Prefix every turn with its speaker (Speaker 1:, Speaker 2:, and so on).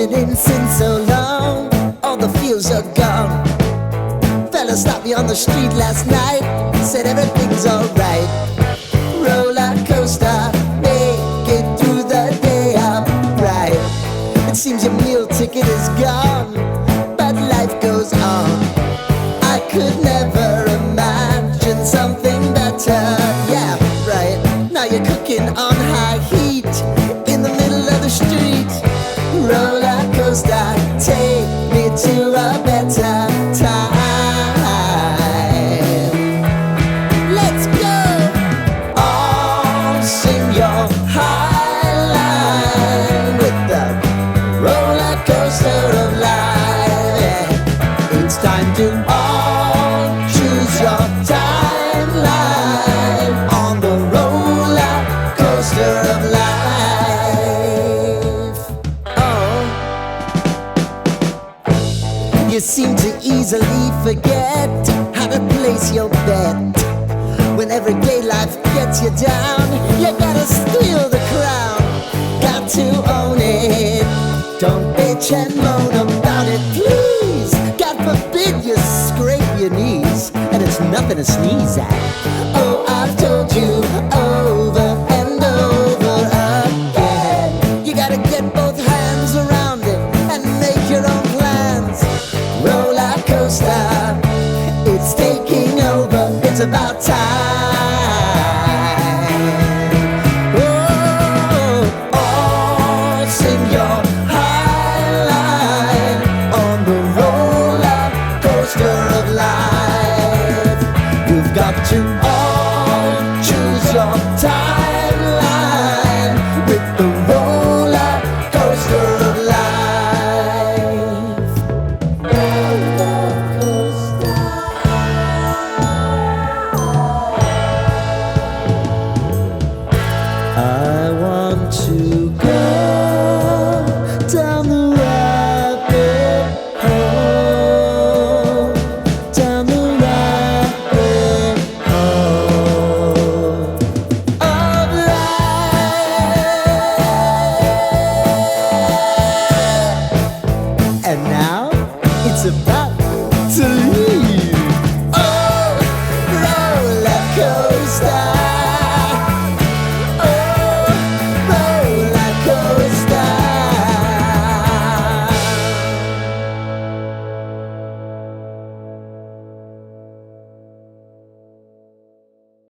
Speaker 1: it ain't since so long. All the feels are gone. Fella stopped me on the street last night, said everything's alright. Roller coaster, make it through the day upright. It seems your meal ticket is gone, but life goes on. I could never imagine something better. Yeah, right. Now you're cooking on high heat in the middle of the street. Roller coaster, take me to a better time. Let's go! All sing your high line with the roller coaster of life. Yeah. It's time to all choose your timeline on the roller coaster of life. Oh, you seem to easily forget how to place your bet. When everyday life gets you down, you gotta steal the crown. Got to own it. Don't bitch and moan about it, please. God forbid you scrape your knees, and it's nothing to sneeze at.